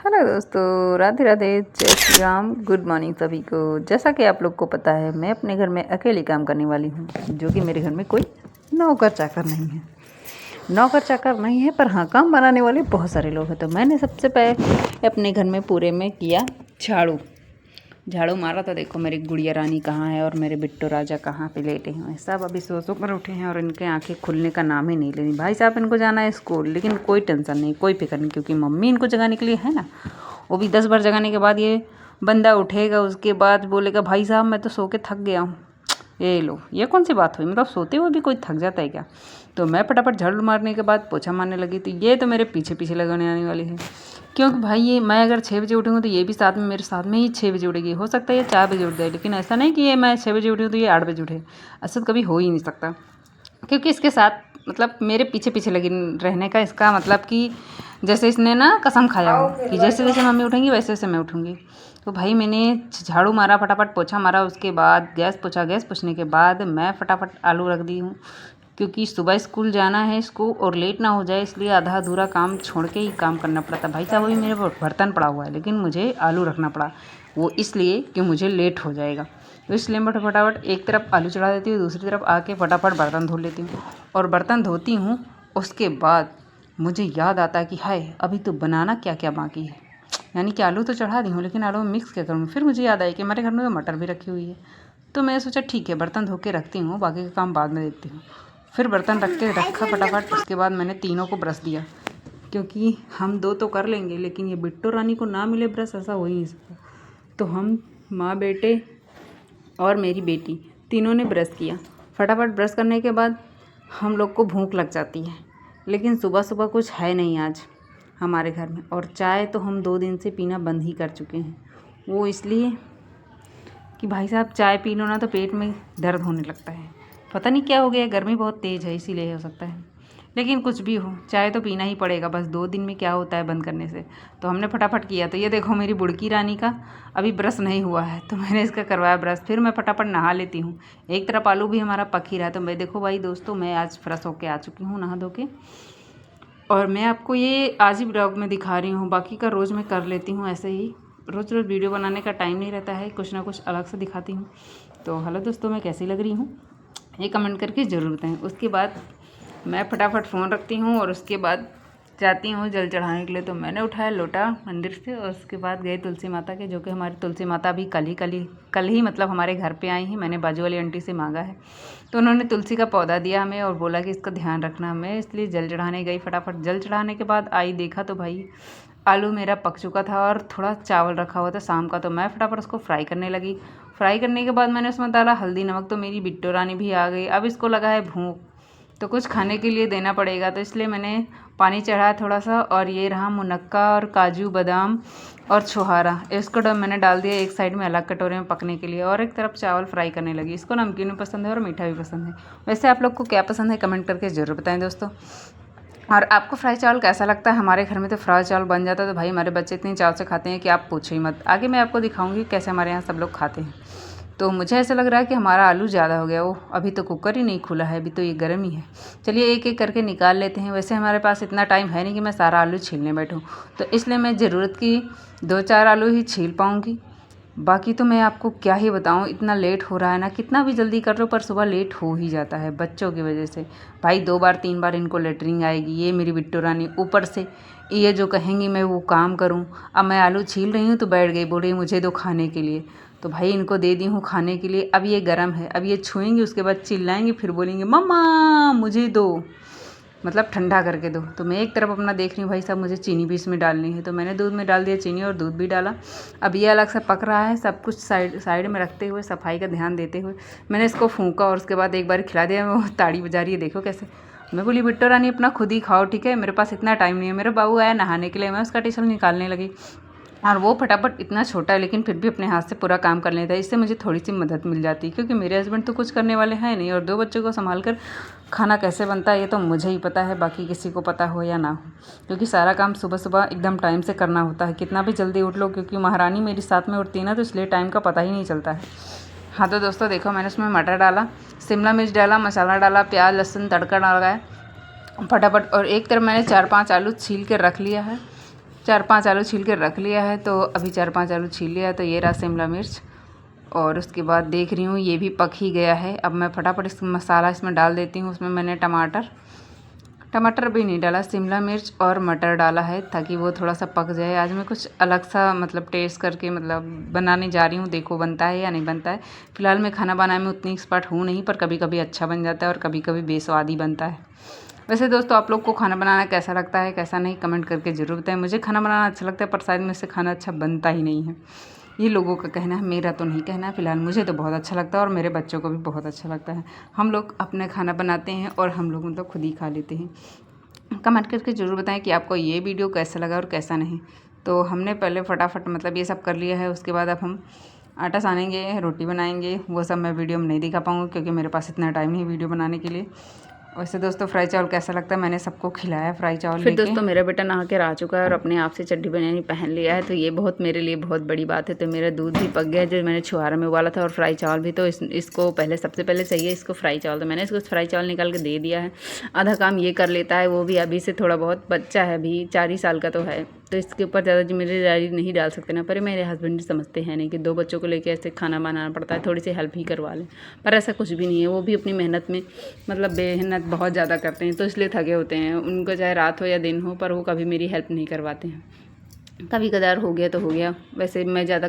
Hello दोस्तों, राधे राधे, जय Shri Ram, good morning सभी को। जैसा कि आप लोग को पता है, मैं अपने घर में अकेली काम करने वाली हूँ, जो कि मेरे घर में कोई नौकर चाकर नहीं है। नौकर चाकर नहीं है, पर हाँ, काम बनाने वाले बहुत सारे लोग हैं। तो मैंने सबसे पहले अपने घर में पूरे में किया झाड़ू मारा। तो देखो मेरी गुड़िया रानी कहाँ है और मेरे बिट्टू राजा कहाँ पे लेटे हैं। सब अभी सो कर उठे हैं और इनके आंखें खुलने का नाम ही नहीं ले रही। भाई साहब इनको जाना है स्कूल, लेकिन कोई टेंशन नहीं, कोई फिक्र नहीं, क्योंकि मम्मी इनको जगाने के लिए है ना। वो भी 10 बार जगाने के बाद ये बंदा उठेगा, उसके बाद बोलेगा भाई साहब मैं तो सो के थक गया हूँ। ये लो, ये कौन सी बात हुई? मतलब सोते हुए भी कोई थक जाता है क्या? तो मैं फटाफट झाड़ू मारने के बाद पोछा मारने लगी। तो ये तो मेरे पीछे पीछे लगाने आने वाली है, क्योंकि भाई ये मैं अगर 6 बजे उठूँगी तो ये भी साथ में मेरे साथ में ही 6 बजे उठेगी। हो सकता है ये 4 बजे उठ जाए, लेकिन ऐसा नहीं कि ये मैं 6 बजे उठी हूँ तो ये 8 बजे उठे। ऐसा तो कभी हो ही नहीं सकता, क्योंकि इसके साथ मतलब मेरे पीछे पीछे लगी रहने का इसका मतलब कि जैसे इसने ना कसम खाया हो कि जैसे जैसे मम्मी उठेंगी वैसे वैसे मैं उठूँगी। तो भाई मैंने झाड़ू मारा, फटाफट पोछा मारा, उसके बाद गैस पोछा। गैस पोछने के बाद मैं फटाफट आलू रख दी हूँ, क्योंकि सुबह स्कूल जाना है इसको और लेट ना हो जाए, इसलिए आधा अधूरा काम छोड़ के ही काम करना पड़ा था। भाई साहब अभी मेरे बर्तन पड़ा हुआ है, लेकिन मुझे आलू रखना पड़ा, वो इसलिए कि मुझे लेट हो जाएगा। तो इसलिए मैं फटाफट एक तरफ आलू चढ़ा देती हूँ, दूसरी तरफ आके फटाफट बर्तन धो लेती हूँ। और बर्तन धोती हूँ, उसके बाद मुझे याद आता है कि हाय अभी तो बनाना क्या क्या बाकी है। यानी कि आलू तो चढ़ा दी हूँ, लेकिन आलू में मिक्स क्या करूँ? फिर मुझे याद आया कि हमारे घर में तो मटर भी रखी हुई है। तो मैंने सोचा ठीक है, बर्तन धो के रखती हूँ, बाकी का काम बाद में देखती हूँ। फिर बर्तन रख के रखा फटाफट। उसके बाद मैंने तीनों को ब्रश दिया, क्योंकि हम 2 तो कर लेंगे, लेकिन ये बिट्टू रानी को ना मिले ब्रश, ऐसा हो ही नहीं सकता। तो हम माँ बेटे और मेरी बेटी तीनों ने ब्रश किया। फटाफट ब्रश करने के बाद हम लोग को भूख लग जाती है, लेकिन सुबह सुबह कुछ है नहीं आज हमारे घर में। और चाय तो हम 2 दिन से पीना बंद ही कर चुके हैं। वो इसलिए कि भाई साहब चाय पी लो ना तो पेट में दर्द होने लगता है। पता नहीं क्या हो गया, गर्मी बहुत तेज़ है इसीलिए हो सकता है। लेकिन कुछ भी हो, चाय तो पीना ही पड़ेगा। बस 2 दिन में क्या होता है बंद करने से। तो हमने फटाफट किया। तो ये देखो मेरी बुड़की रानी का अभी ब्रश नहीं हुआ है, तो मैंने इसका करवाया ब्रश। फिर मैं फटाफट नहा लेती हूँ। एक तरफ आलू भी हमारा पक ही रहा है। तो मैं देखो भाई दोस्तों, मैं आज फ्रेश होके आ चुकी हूँ नहा धो के, और मैं आपको ये आज ही ब्लॉग में दिखा रही हूँ। बाकी का रोज़ मैं कर लेती हूँ ऐसे ही। रोज़ रोज़ वीडियो बनाने का टाइम नहीं रहता है, कुछ ना कुछ अलग से दिखाती हूँ। तो हेलो दोस्तों, मैं कैसी लग रही हूँ ये कमेंट करके ज़रूर बताएं। उसके बाद मैं फटाफट फ़ोन रखती हूँ और उसके बाद जाती हूँ जल चढ़ाने के लिए। तो मैंने उठाया लोटा मंदिर से और उसके बाद गए तुलसी माता के, जो कि हमारी तुलसी माता अभी कल ही मतलब हमारे घर पे आई हैं। मैंने बाजू वाली आंटी से मांगा है, तो उन्होंने तुलसी का पौधा दिया हमें और बोला कि इसका ध्यान रखना। मैं इसलिए जल चढ़ाने गई। फटाफट जल चढ़ाने के बाद आई, देखा तो भाई आलू मेरा पक चुका था और थोड़ा चावल रखा हुआ था शाम का। तो मैं फटाफट उसको फ्राई करने लगी। फ्राई करने के बाद मैंने उसमें डाला हल्दी नमक। तो मेरी बिट्टू रानी भी आ गई। अब इसको लगा है भूख, तो कुछ खाने के लिए देना पड़ेगा। तो इसलिए मैंने पानी चढ़ाया थोड़ा सा, और ये रहा मुनक्का और काजू बादाम और छुहारा, इसको मैंने डाल दिया एक साइड में अलग कटोरे में पकने के लिए। और एक तरफ चावल फ्राई करने लगी। इसको नमकीन भी पसंद है और मीठा भी पसंद है। वैसे आप लोग को क्या पसंद है कमेंट करके ज़रूर बताएं दोस्तों। और आपको फ्राई चावल कैसा लगता है? हमारे घर में तो फ्राई चावल बन जाता है, तो भाई हमारे बच्चे इतनी चाव से खाते हैं कि आप पूछो ही मत। आगे मैं आपको दिखाऊंगी कैसे हमारे यहाँ सब लोग खाते हैं। तो मुझे ऐसा लग रहा है कि हमारा आलू ज़्यादा हो गया। वो अभी तो कुकर ही नहीं खुला है, अभी तो ये गर्म ही है। चलिए एक एक करके निकाल लेते हैं। वैसे हमारे पास इतना टाइम है नहीं कि मैं सारा आलू छीलने बैठूँ, तो इसलिए मैं ज़रूरत की 2-4 आलू ही छील पाऊँगी। बाकी तो मैं आपको क्या ही बताऊँ, इतना लेट हो रहा है ना, कितना भी जल्दी कर लो पर सुबह लेट हो ही जाता है बच्चों की वजह से। भाई 2 बार 3 बार इनको लेटरिंग आएगी। ये मेरी बिट्टू रानी ऊपर से ये जो कहेंगी मैं वो काम करूँ। अब मैं आलू छील रही हूँ तो बैठ गई, बोल रही मुझे दो खाने के लिए। तो भाई इनको दे दी हूँ खाने के लिए। अब ये गर्म है, अब ये छुएंगी, उसके बाद चिल्लाएंगे, फिर बोलेंगे मम्मा मुझे दो, मतलब ठंडा करके दो। तो मैं एक तरफ अपना देख रही हूँ, भाई साहब मुझे चीनी भी इसमें डालनी है। तो मैंने दूध में डाल दिया चीनी और दूध भी डाला। अब ये अलग से पक रहा है। सब कुछ साइड में रखते हुए, सफाई का ध्यान देते हुए मैंने इसको फूंका और उसके बाद एक बार खिला दिया। वो ताड़ी बजा रही है, देखो कैसे। मैं बोली बिट्टू रानी अपना खुद ही खाओ, ठीक है, मेरे पास इतना टाइम नहीं है। मेरा बाबू आया नहाने के लिए, मैं उसका टिशल निकालने लगी, और वो फटाफट इतना छोटा है लेकिन फिर भी अपने हाथ से पूरा काम कर लेता है। इससे मुझे थोड़ी सी मदद मिल जाती है, क्योंकि मेरे हस्बैंड तो कुछ करने वाले हैं नहीं, और 2 बच्चों को संभाल कर खाना कैसे बनता है ये तो मुझे ही पता है, बाकी किसी को पता हो या ना हो, क्योंकि सारा काम सुबह सुबह एकदम टाइम से करना होता है। कितना भी जल्दी उठ लो, क्योंकि महारानी मेरी साथ में उठती है ना, तो इसलिए टाइम का पता ही नहीं चलता है। हाँ तो दोस्तों देखो, मैंने उसमें मटर डाला, शिमला मिर्च डाला, मसाला डाला, प्याज लहसुन तड़का डाला है फटाफट। और एक तरफ मैंने 4-5 आलू छील के रख लिया है। 4-5 आलू छील कर रख लिया है। तो अभी 4-5 आलू छील लिया है। तो ये रहा शिमला मिर्च, और उसके बाद देख रही हूँ ये भी पक ही गया है। अब मैं फटाफट इस मसाला इसमें डाल देती हूँ। उसमें मैंने टमाटर भी नहीं डाला, शिमला मिर्च और मटर डाला है ताकि वो थोड़ा सा पक जाए। आज मैं कुछ अलग सा मतलब टेस्ट करके मतलब बनाने जा रही हूँ, देखो बनता है या नहीं बनता है। फ़िलहाल मैं खाना बनाने में उतनी एक्सपर्ट हूँ नहीं, पर कभी कभी अच्छा बन जाता है और कभी कभी बेस्वादी बनता है। वैसे दोस्तों, आप लोग को खाना बनाना कैसा लगता है, कैसा नहीं, कमेंट करके ज़रूर बताएं। मुझे खाना बनाना अच्छा लगता है, पर शायद मुझसे खाना अच्छा बनता ही नहीं है। ये लोगों का कहना है, मेरा तो नहीं कहना है। फ़िलहाल मुझे तो बहुत अच्छा लगता है और मेरे बच्चों को भी बहुत अच्छा लगता है। हम लोग अपने खाना बनाते हैं और हम लोग मतलब खुद ही खा लेते हैं। कमेंट करके ज़रूर बताएं कि आपको ये वीडियो कैसा लगा और कैसा नहीं। तो हमने पहले फटाफट मतलब ये सब कर लिया है। उसके बाद अब हम आटा सानेंगे, रोटी बनाएंगे। वो सब मैं वीडियो में नहीं दिखा पाऊँगी क्योंकि मेरे पास इतना टाइम नहीं वीडियो बनाने के लिए। वैसे दोस्तों, फ्राई चावल कैसा लगता है, मैंने सबको खिलाया फ्राई चावल। फिर दोस्तों, मेरा बेटा नहा के आ चुका है और अपने आप से चड्डी बनियानी पहन लिया है। तो ये बहुत मेरे लिए बहुत बड़ी बात है। तो मेरा दूध भी पक गया जो मैंने छुहारा में उबाला था, और फ्राई चावल भी। तो इसको पहले सबसे पहले चाहिए इसको फ्राई चावल। तो मैंने इसको फ्राई चावल निकाल के दे दिया है। आधा काम ये कर लेता है, वो भी अभी से थोड़ा बहुत, बच्चा है अभी 4 ही साल का तो है। तो इसके ऊपर ज़्यादा जिम्मेदारी नहीं डाल सकते ना। पर मेरे हस्बैंड समझते हैं नहीं कि 2 बच्चों को लेकर ऐसे खाना बनाना पड़ता है, थोड़ी सी हेल्प ही करवा लें। पर ऐसा कुछ भी नहीं है, वो भी अपनी मेहनत में मतलब मेहनत बहुत ज़्यादा करते हैं, तो इसलिए थके होते हैं। उनको चाहे रात हो या दिन हो, पर वो कभी मेरी हेल्प नहीं करवाते हैं। कभी कदार हो गया तो हो गया, वैसे मैं ज़्यादा